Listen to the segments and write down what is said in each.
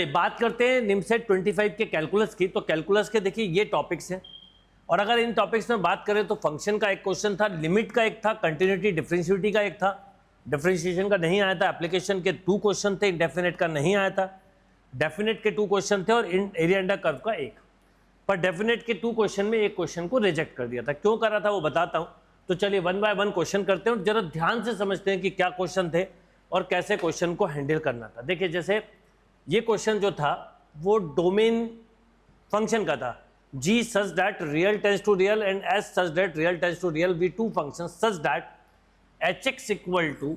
चलिए बात करते हैं निमसेट 25 के कैलकुलस की। तो कैलकुलस के देखिए ये टॉपिक्स हैं, और अगर इन टॉपिक्स में बात करें तो फंक्शन का एक क्वेश्चन था, लिमिट का एक था, कंटिन्यूटी डिफरेंशिएबिलिटी का एक था, डिफरेंशिएशन का नहीं आया था, एप्लीकेशन के 2 क्वेश्चन थे, इंडेफिनेट का नहीं आया था, डेफिनेट के 2 क्वेश्चन थे और एरिया अंडर कर्व का एक। पर डेफिनेट के 2 क्वेश्चन में एक क्वेश्चन को रिजेक्ट कर दिया था। क्यों करा था वो बताता हूँ। तो चलिए 1 बाय 1 क्वेश्चन करते हैं और जरा ध्यान से समझते हैं कि क्या क्वेश्चन थे और कैसे क्वेश्चन को हैंडल करना था। देखिए जैसे ये क्वेश्चन जो था वो डोमेन फंक्शन का था, g such that real tends to real and s such that real tends to real be two functions such that hx equal to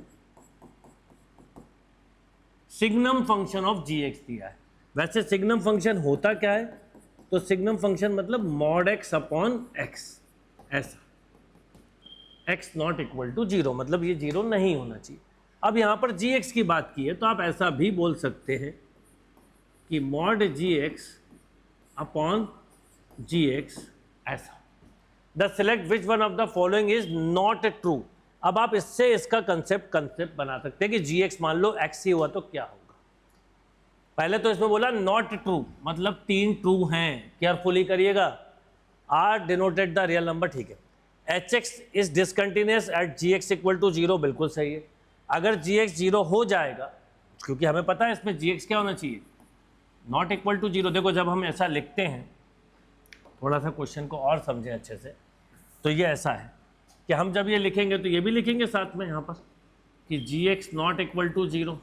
signum function of gx दिया है। वैसे सिग्नम फंक्शन होता क्या है, तो signum function मतलब mod x upon x, ऐसा x not equal to 0, मतलब ये 0 नहीं होना चाहिए। अब यहां पर gx की बात की है तो आप ऐसा भी बोल सकते हैं कि मॉड gx अपॉन gx ऐसा। The select which one of the following is not true. अब आप इससे इसका कंसेप्ट बना सकते हैं कि gx मान लो x ही हुआ तो क्या होगा। पहले तो इसमें बोला नॉट ट्रू, मतलब 3 ट्रू हैं, केयरफुली करिएगा। Are denoted the real number, ठीक है। hx is discontinuous at gx equal to 0, बिल्कुल सही है। अगर gx 0 हो जाएगा, क्योंकि हमें पता है इसमें gx क्या होना चाहिए, नॉट इक्वल टू 0। देखो जब हम ऐसा लिखते हैं, थोड़ा सा क्वेश्चन को और समझें अच्छे से, तो ये ऐसा है कि हम जब ये लिखेंगे तो ये भी लिखेंगे साथ में यहाँ पर कि gx नॉट इक्वल टू 0,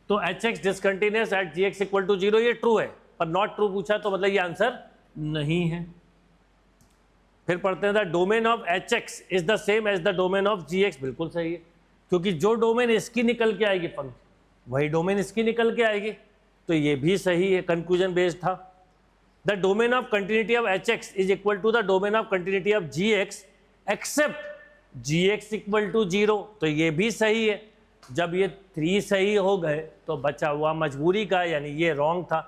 तो hx discontinuous at gx equal to 0 ये ट्रू है, पर नॉट ट्रू पूछा तो मतलब ये आंसर नहीं है। फिर पढ़ते हैं the domain of hx is the same as the domain of gx, बिल्कुल सही है, क्योंकि जो डोमेन इसकी निकल के आएगी फंक्शन वही डोमेन इसकी निकल के आएगी, तो ये भी सही है, कंक्लूजन बेस्ड था। The domain of continuity of hx is equal to the domain of continuity of gx except gx equal to 0, तो ये भी सही है। जब ये 3 सही हो गए तो बचा हुआ मजबूरी का, यानी ये रॉन्ग था।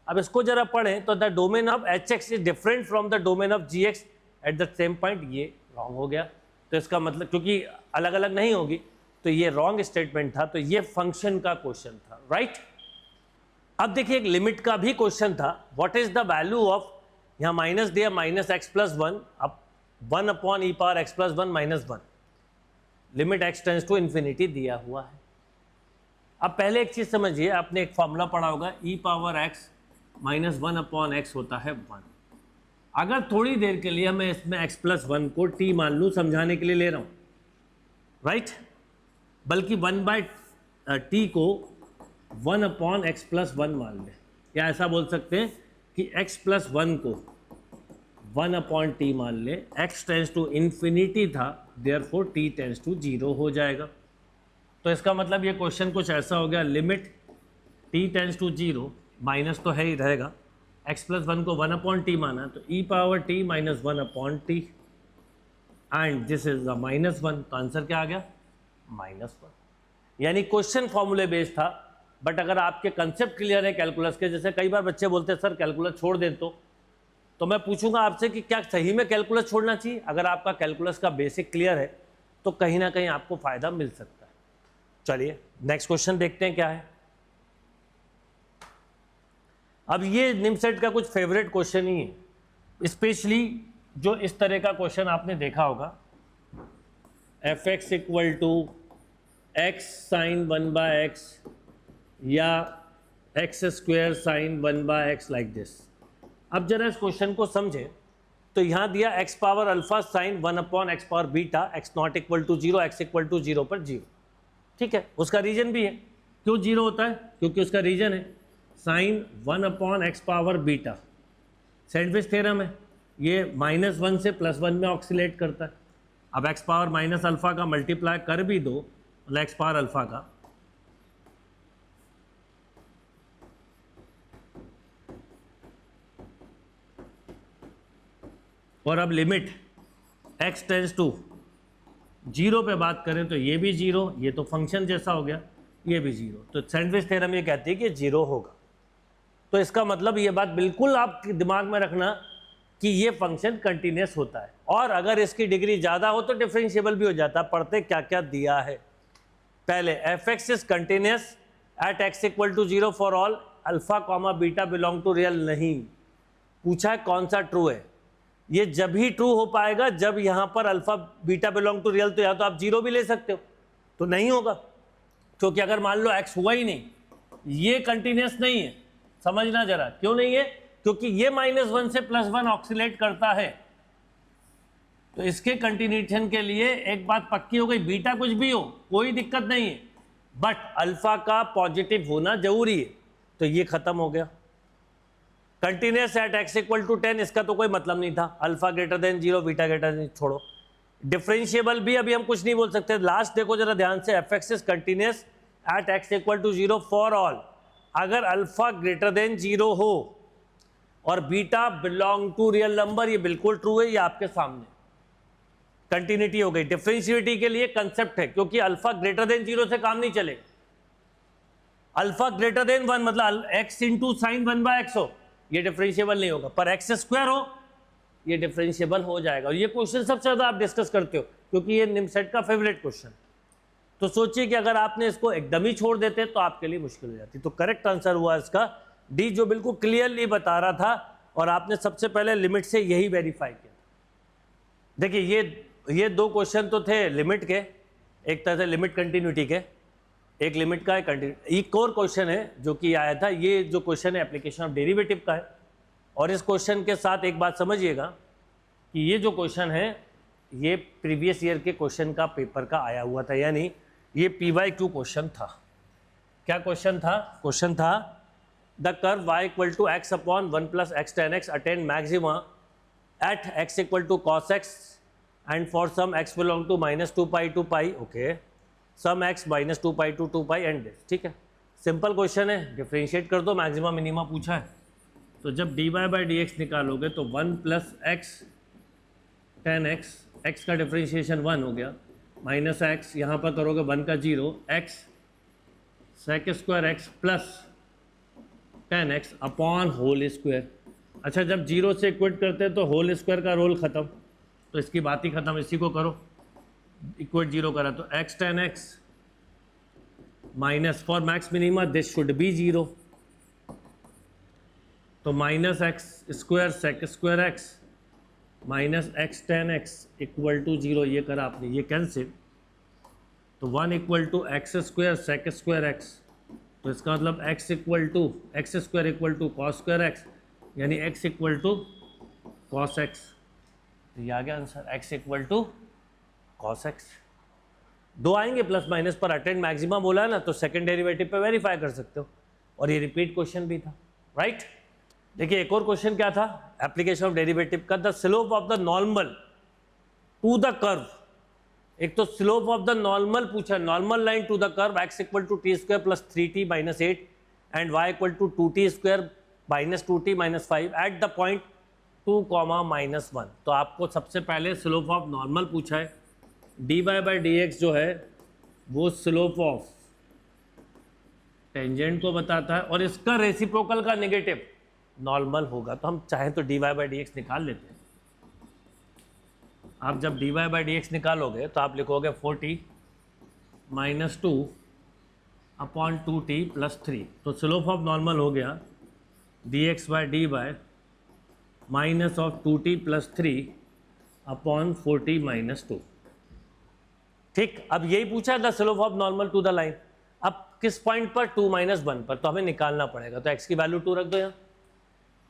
अब इसको जरा पढ़ें तो the domain of hx is different from the domain of gx at the same point, ये रॉन्ग हो गया। तो इसका मतलब क्योंकि अलग अलग नहीं होगी तो ये रॉन्ग स्टेटमेंट था, तो ये फंक्शन का क्वेश्चन था, राइट। अब देखिए एक लिमिट का भी क्वेश्चन था, what is the value of, यहाँ माइनस दिया माइनस एक्स प्लस 1, अब 1 upon e power x plus 1 minus 1, limit x tends to infinity दिया हुआ है। अब पहले एक चीज समझिए, आपने एक फॉर्मूला पढ़ा होगा, e power x minus 1 upon x होता है 1। अगर थोड़ी देर के लिए मैं इसमें एक्स प्लस 1 को टी मान लूँ, समझाने के लिए ले रहा हूँ, राइट, बल्कि 1 बाय टी को 1 अपॉन एक्स प्लस 1 मान लें, या ऐसा बोल सकते हैं कि x प्लस 1 को 1 अपॉन टी मान लें। x टेंस टू इन्फिनिटी था, देयरफॉर t टेंस टू 0 हो जाएगा। तो इसका मतलब ये क्वेश्चन कुछ ऐसा हो गया, limit t tends to 0, minus तो है ही रहेगा, x प्लस 1 को 1 अपॉन टी माना, तो e power t minus 1 upon T, and this is the minus 1, तो आंसर क्या आ गया, माइनस 1। यानी क्वेश्चन फॉर्मूले बेस्ड था, बट अगर आपके कंसेप्ट क्लियर है कैलकुलस के, जैसे कई बार बच्चे बोलते हैं सर कैलकुलस छोड़ दें, तो मैं पूछूंगा आपसे कि क्या सही में कैलकुलस छोड़ना चाहिए। अगर आपका कैलकुलस का बेसिक क्लियर है तो कहीं ना कहीं आपको फायदा मिल सकता है। चलिए नेक्स्ट क्वेश्चन देखते हैं क्या है। अब ये निमसेट का कुछ फेवरेट क्वेश्चन ही है, स्पेशली जो इस तरह का क्वेश्चन आपने देखा होगा, f x equal to x sine 1 by x या x square sine 1 by x like this. अब जरा इस क्वेश्चन को समझें, तो यहाँ दिया x power alpha sine 1 upon x power beta, x not equal to 0, x equal to 0 पर 0, ठीक है। उसका रीजन भी है, क्यों 0 होता है, क्योंकि उसका रीजन है sine 1 upon x power beta, sandwich theorem है, ये -1 से +1 में ऑक्सीलेट करता है। अब एक्स पावर माइनस अल्फा का मल्टीप्लाई कर भी दो, मतलब एक्स पावर अल्फा का, और अब लिमिट x टेंस टू 0 पे बात करें तो ये भी 0, ये तो फंक्शन जैसा हो गया, ये भी 0, तो सैंडविच थ्योरम ये कहती है कि 0 होगा। तो इसका मतलब ये बात बिल्कुल आप दिमाग में रखना कि ये फंक्शन कंटिन्यूस होता है, और अगर इसकी डिग्री ज़्यादा हो तो डिफरेंशिएबल भी हो जाता है। पढ़ते क्या क्या दिया है, पहले f x is continuous at x equal to 0 for all alpha comma beta belong to real नहीं, पूछा है कौन सा ट्रू है। ये जब ही ट्रू हो पाएगा जब यहां पर alpha beta belong to real, तो या तो आप जीरो भी ले सकते हो, तो नहीं होगा, क्योंकि अगर मान लो एक्स हुआ ही नहीं, ये कंटिन्यूस नहीं है। समझना जरा क्यों नहीं है, क्योंकि ये -1 से +1 ऑक्सीलेट करता है, तो इसके कंटिन्यूशन के लिए एक बात पक्की हो गई, बीटा कुछ भी हो कोई दिक्कत नहीं है, बट अल्फा का पॉजिटिव होना जरूरी है, तो ये खत्म हो गया। कंटिन्यूस एट x = 10, इसका तो कोई मतलब नहीं था, alpha greater than 0 beta greater than, छोड़ो। डिफरेंशिएबल भी अभी हम कुछ नहीं बोल सकते। लास्ट देखो जरा ध्यान से, f(x) is continuous at x = 0 for all, अगर अल्फा ग्रेटर देन 0 हो और beta belong to real number, ये बिल्कुल ट्रू है, ये आपके सामने कंटिन्यूटी हो गई। डिफरेंशिएबिलिटी के लिए कंसेप्ट है, क्योंकि अल्फा ग्रेटर देन 0 से काम नहीं चलेगा। अल्फा ग्रेटर देन 1 मतलब x इंटू साइन 1/x हो, ये डिफरेंशिएबल नहीं होगा, पर x² हो ये डिफरेंशिएबल हो जाएगा। और ये क्वेश्चन सबसे ज़्यादा आप डिस्कस करते हो, क्योंकि ये निमसेट का फेवरेट क्वेश्चन। तो सोचिए कि अगर आपने इसको एकदम ही छोड़ देते तो आपके लिए मुश्किल हो जाती। तो करेक्ट आंसर हुआ इसका डी, जो बिल्कुल क्लियरली बता रहा था, और आपने सबसे पहले लिमिट से यही वेरीफाई किया। देखिए ये दो क्वेश्चन तो थे लिमिट के, एक तरह से लिमिट कंटिन्यूटी के, एक लिमिट का एक और क्वेश्चन है जो कि आया था, ये जो क्वेश्चन है एप्लीकेशन ऑफ डेरिवेटिव का है। और इस क्वेश्चन के साथ एक बात समझिएगा कि ये जो क्वेश्चन है ये प्रीवियस ईयर के क्वेश्चन का पेपर का आया हुआ था, यानी ये PYQ क्वेश्चन था। क्या क्वेश्चन था? क्वेश्चन था the curve y = x/1 + x tan x attain maxima eight x = cos x and for some x belong to -2π to π, okay, some x -2π to 2π and this, ठीक है। सिंपल क्वेश्चन है, differentiate कर दो, maxima minima पूछा है। तो जब dy/dx निकालोगे तो 1 + x tan x, x का डिफरेंशिएशन 1 हो गया, माइनस x यहाँ पर करोगे 1 का 0, x sec² x plus tan x upon whole square. अच्छा, जब 0 से इक्वेट करते हैं तो होल स्क्वायर का रोल ख़त्म, तो इसकी बात ही खत्म। इसी को करो, इक्वेट 0 करा तो x tan x minus for max minima this should be 0, तो -x² sec² x minus x tan x = 0, ये करा आपने, ये कैंसिल, तो 1 = x² sec² x, तो इसका मतलब x² = cos² x, यानी x = cos x, तो ये आ गया आंसर, x = cos x। दो आएंगे प्लस माइनस पर, अटेंड मैक्सिमा बोला है ना, तो सेकंड डेरिवेटिव पे वेरीफाई कर सकते हो, और ये रिपीट क्वेश्चन भी था, राइट। देखिए एक और क्वेश्चन क्या था एप्लीकेशन ऑफ डेरिवेटिव का, the slope of the normal to the curve. एक तो स्लोप ऑफ द नॉर्मल पूछा, normal line to the curve x = t² + 3t - 8 and y = 2t² - 2t - 5 at the point 2, -1। तो आपको सबसे पहले स्लोप ऑफ नॉर्मल पूछा है, dy/dx जो है वो स्लोप ऑफ टेंजेंट को बताता है, और इसका रेसिप्रोकल का नेगेटिव नॉर्मल होगा, तो हम चाहें तो dy/dx निकाल लेते हैं। आप जब dy/dx निकालोगे तो आप लिखोगे 4t - 2 अपॉन 2t + 3, तो स्लोप ऑफ नॉर्मल हो गया dx/dy -2t + 3 अपॉन 4t - 2। ठीक, अब यही पूछा the slope of normal to the line. अब किस पॉइंट पर? 2 - 1 पर, तो हमें निकालना पड़ेगा, तो x की वैल्यू 2 रख दो, यहाँ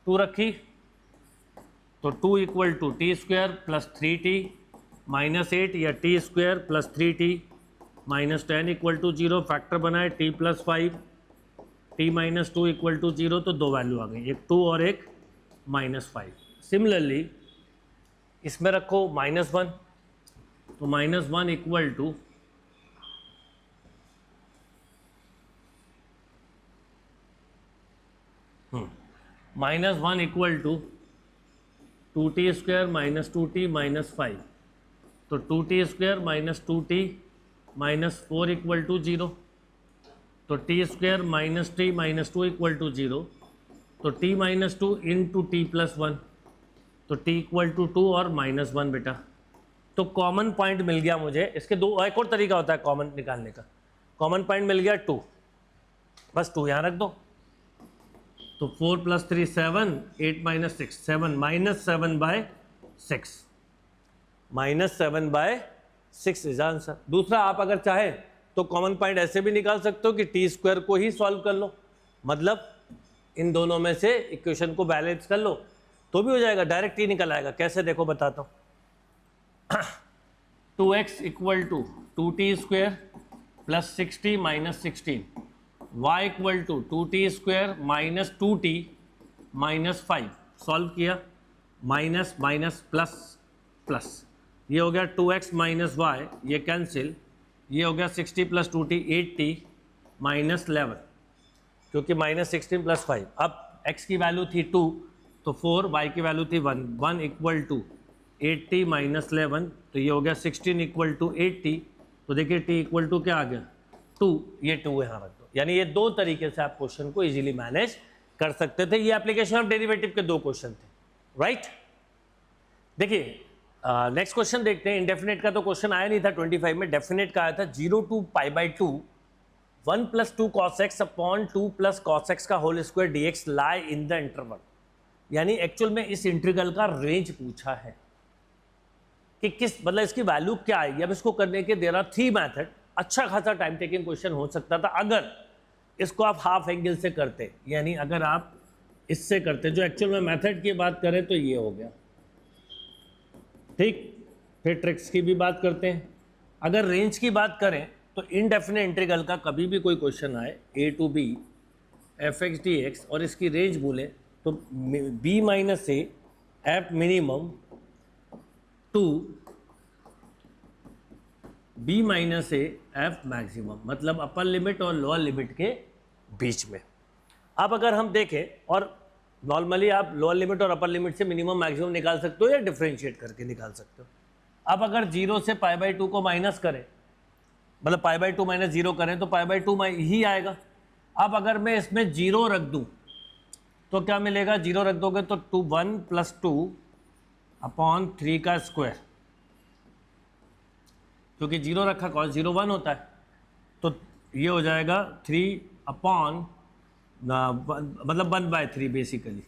2 रखी, तो 2 = t² + 3t - 8 या t² + 3t - 10 = 0, फैक्टर बनाए t + 5 t - 2 = 0, तो दो वैल्यू आ गई, एक 2 और एक -5। सिमिलरली इसमें रखो -1, तो -1 = -1 = 2t² - 2t - 5, तो 2t² - 2t - 4 = 0, तो t² - t - 2 = 0, तो t - 2 इंटू t + 1, तो t = 2 और -1 बेटा। तो कॉमन पॉइंट मिल गया मुझे। इसके दो एक और तरीका होता है कॉमन निकालने का। कॉमन पॉइंट मिल गया 2, बस 2 यहाँ रख दो, तो 4 + 3 7, 8 - 6 7 -7/6 -7/6 इज आंसर। दूसरा, आप अगर चाहे तो कॉमन पॉइंट ऐसे भी निकाल सकते हो कि t² को ही सॉल्व कर लो, मतलब इन दोनों में से इक्वेशन को बैलेंस कर लो तो भी हो जाएगा, डायरेक्ट ही निकल आएगा। कैसे देखो बताता हूँ। 2x = 2t² + 60 - 16, y = 2t² - 2t - 5, solve किया, माइनस माइनस प्लस प्लस, ये हो गया 2x - y, ये कैंसिल, ये हो गया 60 + 2t 8t - 11, क्योंकि -16 + 5। अब x की वैल्यू थी 2 तो 4, y की वैल्यू थी 1, 1 = 8t - 11, तो ये हो गया 16 = 8t, तो देखिए t = क्या आ गया 2, ये 2 यहाँ रख दो। यानी ये दो तरीके से आप क्वेश्चन को इजीली मैनेज कर सकते थे। ये एप्लीकेशन ऑफ डेरिवेटिव के दो क्वेश्चन थे, राइट। देखिए नेक्स्ट क्वेश्चन देखते हैं। इंडेफिनेट का तो क्वेश्चन आया नहीं था 25 में, डेफिनेट का आया था 0 to π/2 1 + 2 cos x upon 2 + cos x का whole square dx lie in the interval. यानी एक्चुअल में इस इंटीग्रल का रेंज पूछा है कि किस, मतलब इसकी वैल्यू क्या आएगी। अब इसको करने के देर आर 3 मेथड। अच्छा खासा टाइम टेकिंग क्वेश्चन हो सकता था अगर इसको आप हाफ एंगल से करते, यानी अगर आप इससे करते, जो एक्चुअल में मेथड की बात करें तो ये हो गया, ठीक। फिर ट्रिक्स की भी बात करते हैं। अगर रेंज की बात करें तो इनडेफिनेट इंटीग्रल का कभी भी कोई क्वेश्चन आए a to b f(x) dx और इसकी रेंज बोले तो b - a f minimum to b - a f maximum, मतलब अपर लिमिट और लोअर लिमिट के बीच में। अब अगर हम देखें, और नॉर्मली आप लोअर लिमिट और अपर लिमिट से मिनिमम मैक्सिमम निकाल सकते हो या डिफरेंशिएट करके निकाल सकते हो। अब अगर 0 से π/2 को माइनस करें, मतलब π/2 - 0 करें तो π/2 ही आएगा। अब अगर मैं इसमें 0 रख दूं तो क्या मिलेगा, 0 रख दोगे तो 1 + 2 अपॉन 3 का स्क्वायर, क्योंकि 0 रखा कॉस 0 1 होता है, तो ये हो जाएगा 3 अपॉन मतलब 1/3 बेसिकली।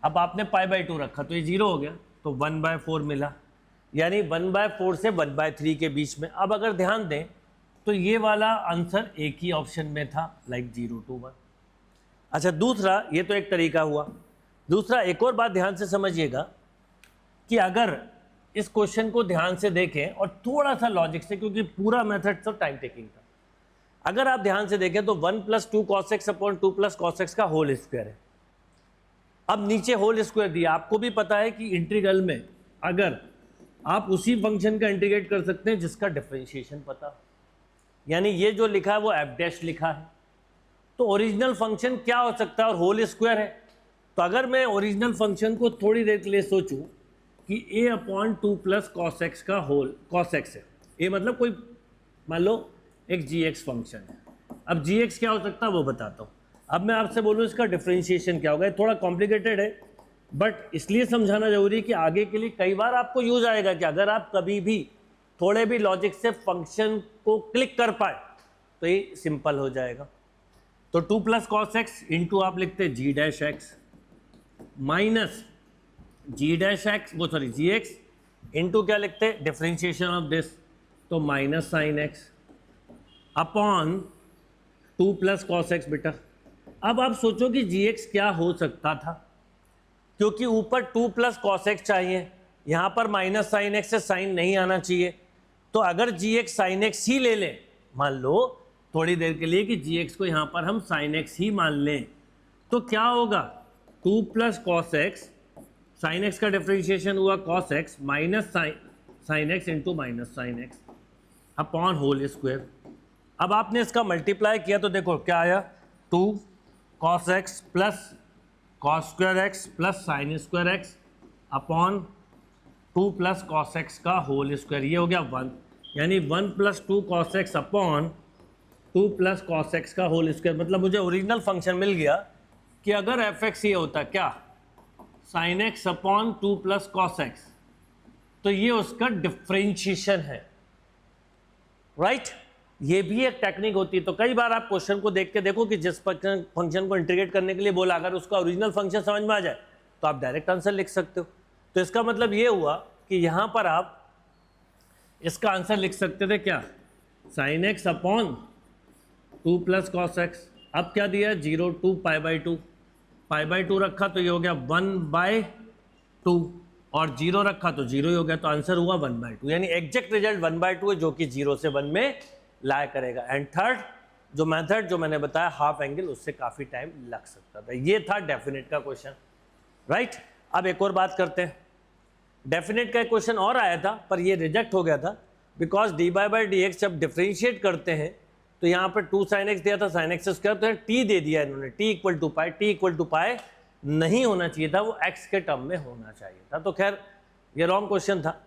अब आपने π/2 रखा तो ये 0 हो गया, तो 1/4 मिला, यानी 1/4 से 1/3 के बीच में। अब अगर ध्यान दें तो ये वाला आंसर एक ही ऑप्शन में था, लाइक 0 to 1। अच्छा, दूसरा, ये तो एक तरीका हुआ। दूसरा, एक और बात ध्यान से समझिएगा कि अगर इस क्वेश्चन को ध्यान से देखें और थोड़ा सा लॉजिक से, क्योंकि पूरा मेथड तो टाइम टेकिंग था, अगर आप ध्यान से देखें तो 1 + 2 cos x upon 2 + cos x का होल स्क्वायर है। अब नीचे होल स्क्वायर दिया, आपको भी पता है कि इंटीग्रल में अगर आप उसी फंक्शन का इंटीग्रेट कर सकते हैं जिसका डिफरेंशिएशन पता, यानी ये जो लिखा है वो f' लिखा है, तो ओरिजिनल फंक्शन क्या हो सकता है, और होल स्क्वायर है। तो अगर मैं ओरिजिनल फंक्शन को थोड़ी देर के लिए सोचूं कि a/2 + cos x का होल cos x है, ये मतलब कोई मान लो एक gx फंक्शन है। अब gx क्या हो सकता है वो बताता हूँ। अब मैं आपसे बोलूँ इसका डिफरेंशिएशन क्या होगा, थोड़ा कॉम्प्लिकेटेड है, बट इसलिए समझाना जरूरी है कि आगे के लिए कई बार आपको यूज आएगा कि अगर आप कभी भी थोड़े भी लॉजिक से फंक्शन को क्लिक कर पाए तो ये सिंपल हो जाएगा। तो 2 + cos x इंटू आप लिखते g' माइनस gx इंटू क्या लिखते डिफरेंशिएशन ऑफ दिस, तो minus sine x upon 2 + cos x। बेटा अब आप सोचो कि gx क्या हो सकता था, क्योंकि ऊपर 2 + cos x चाहिए, यहाँ पर माइनस साइन x से साइन नहीं आना चाहिए। तो अगर gx sin x ही ले लें, मान लो थोड़ी देर के लिए कि gx को यहाँ पर हम sin x ही मान लें, तो क्या होगा 2 + cos x, sin x का डिफरेंशिएशन हुआ cos x minus sin x into minus sine x upon whole square. अब आपने इसका मल्टीप्लाई किया तो देखो क्या आया, 2 cos x plus cos square x plus sine square x upon 2 + cos x का होल स्क्वायर, ये हो गया 1, यानी 1 + 2 cos x upon 2 + cos x का होल स्क्वायर। मतलब मुझे ओरिजिनल फंक्शन मिल गया कि अगर f(x) ये होता क्या sin x upon 2 + cos x, तो ये उसका डिफरेंशिएशन है, राइट। ये भी एक टेक्निक होती है। तो कई बार आप क्वेश्चन को देख के देखो कि जिस फंक्शन को इंटीग्रेट करने के लिए बोला, अगर उसका ओरिजिनल फंक्शन समझ में आ जाए तो आप डायरेक्ट आंसर लिख सकते हो। तो इसका मतलब ये हुआ कि यहाँ पर आप इसका आंसर लिख सकते थे क्या, sin x upon 2 plus cos x. अब क्या दिया, 0 to π/2, π/2 रखा तो ये हो गया 1/2 और 0 रखा तो 0 ही हो गया, तो आंसर हुआ 1/2। यानी एग्जैक्ट रिजल्ट 1/2 है, जो कि 0 से 1 में लाया करेगा। एंड थर्ड जो मेथड जो मैंने बताया हाफ एंगल, उससे काफ़ी टाइम लग सकता था। ये था डेफिनेट का क्वेश्चन, राइट। अब एक और बात करते हैं। डेफिनेट का एक क्वेश्चन और आया था पर ये रिजेक्ट हो गया था, बिकॉज dy/dx जब डिफ्रेंशिएट करते हैं तो यहाँ पर 2 sin x दिया था, sin x स्क्वायर, तो t दे दिया इन्होंने, t equal to pi. t equal to pi नहीं होना चाहिए था, वो x के टर्म में होना चाहिए था। तो खैर ये रॉन्ग क्वेश्चन था।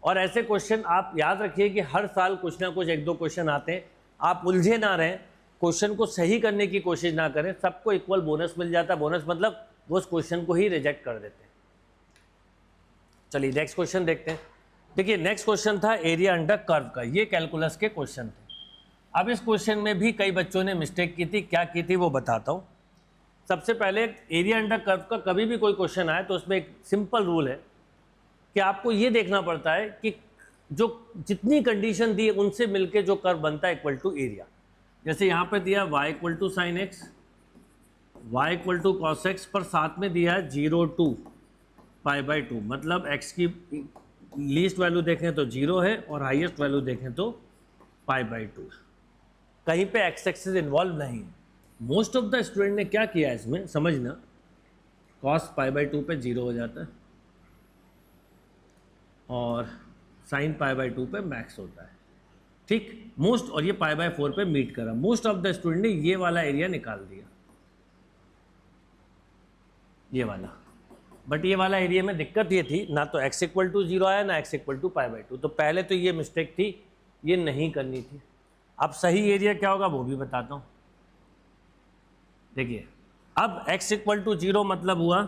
और ऐसे क्वेश्चन आप याद रखिए कि हर साल कुछ ना कुछ 1-2 क्वेश्चन आते हैं, आप उलझे ना रहें, क्वेश्चन को सही करने की कोशिश ना करें, सबको इक्वल बोनस मिल जाता है। बोनस मतलब वो उस क्वेश्चन को ही रिजेक्ट कर देते हैं। चलिए नेक्स्ट क्वेश्चन देखते हैं। देखिए नेक्स्ट क्वेश्चन था एरिया अंडर कर्व का। ये कैलकुलस के क्वेश्चन थे। अब इस क्वेश्चन में भी कई बच्चों ने मिस्टेक की थी, क्या की थी वो बताता हूँ। सबसे पहले एरिया अंडर कर्व का कभी भी कोई क्वेश्चन आए तो उसमें एक सिंपल रूल है कि आपको ये देखना पड़ता है कि जो जितनी कंडीशन दी है उनसे मिलके जो कर्व बनता है इक्वल टू एरिया। जैसे यहाँ पे दिया y equal to sine x, y equal to cos x, पर साथ में दिया है 0 to π/2, मतलब x की लीस्ट वैल्यू देखें तो 0 है और हाईएस्ट वैल्यू देखें तो π/2। कहीं पे x एक्सिस इन्वॉल्व नहीं है। मोस्ट ऑफ द स्टूडेंट ने क्या किया है इसमें समझना, cos π/2 पे 0 हो जाता है और sin π/2 पे मैक्स होता है, ठीक। मोस्ट, और ये π/4 पे मीट करा। मोस्ट ऑफ द स्टूडेंट ने ये वाला एरिया निकाल दिया, ये वाला। बट ये वाला एरिया में दिक्कत ये थी, ना तो x इक्वल टू 0 आया ना x इक्वल टू π/2। तो पहले तो ये मिस्टेक थी, ये नहीं करनी थी। अब सही एरिया क्या होगा वो भी बताता हूँ। देखिए अब x इक्वल टू 0 मतलब हुआ,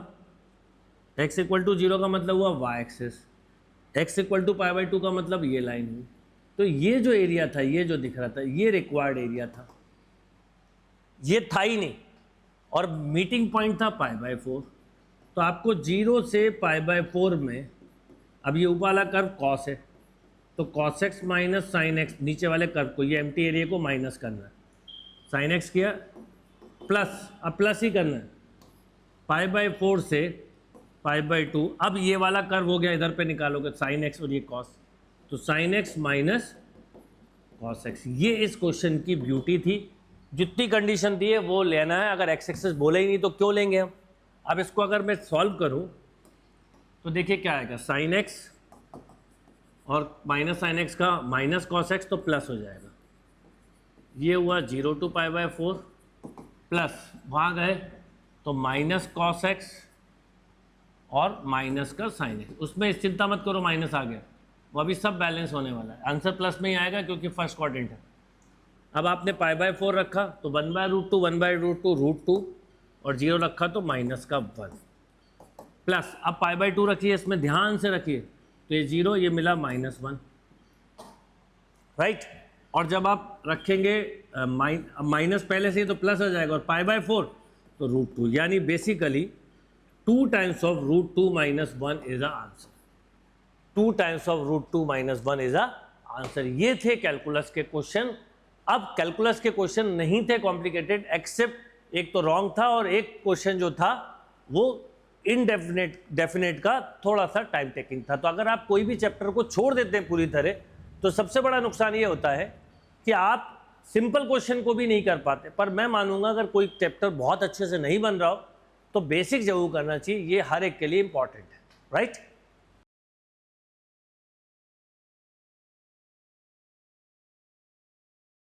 x इक्वल टू 0 का मतलब हुआ y axis, x equal to π/2 का मतलब ये लाइन हुई। तो ये जो एरिया था, ये जो दिख रहा था, ये रिक्वायर्ड एरिया था, ये था ही नहीं। और मीटिंग पॉइंट था π/4। तो आपको 0 से π/4 में, अब ये ऊपर वाला कर्व cos है, तो cos x minus sine x, नीचे वाले कर्व को, ये एम्प्टी एरिया को माइनस करना है। साइन एक्स किया प्लस, अब प्लस ही करना है, π/4 से π/2। अब ये वाला कर्व हो गया, इधर पे निकालोगे साइन एक्स और ये cos, तो sine x minus cos x। ये इस क्वेश्चन की ब्यूटी थी। जितनी कंडीशन दी है वो लेना है। अगर x एक्सिस बोले ही नहीं तो क्यों लेंगे हम। अब इसको अगर मैं सॉल्व करूं तो देखिए क्या आएगा, साइन एक्स और माइनस साइन एक्स का माइनस कॉस एक्स, तो प्लस हो जाएगा। ये हुआ 0 to π/4 प्लस, वहाँ गए तो माइनस कॉस एक्स और माइनस का साइन एक्स। उसमें चिंता मत करो, माइनस आ गया, वो अभी सब बैलेंस होने वाला है। आंसर प्लस में ही आएगा क्योंकि फर्स्ट क्वाड्रेंट है। अब आपने π/4 रखा तो 1/√2, 1/√2 √2 और 0 रखा तो माइनस का 1 प्लस। अब π/2 रखिए, इसमें ध्यान से रखिए, तो ये 0, ये मिला -1, राइट। और जब आप रखेंगे माइनस पहले से ही तो प्लस हो जाएगा, और π/4 तो √2, यानी basically 2 times of √2 - 1 is a answer. 2 times of √2 - 1 is a answer. ये थे कैलकुलस के क्वेश्चन। अब कैलकुलस के क्वेश्चन नहीं थे कॉम्प्लिकेटेड, एक्सेप्ट एक तो रॉन्ग था और एक क्वेश्चन जो था वो इनडेफिनेट डेफिनेट का थोड़ा सा टाइम टेकिंग था। तो अगर आप कोई भी चैप्टर को छोड़ देते हैं पूरी तरह, तो सबसे बड़ा नुकसान ये होता है कि आप सिंपल क्वेश्चन को भी नहीं कर पाते। पर मैं मानूंगा अगर कोई चैप्टर बहुत अच्छे से नहीं बन रहा हो तो बेसिक जरूर करना चाहिए, ये हर एक के लिए इंपॉर्टेंट है, राइट।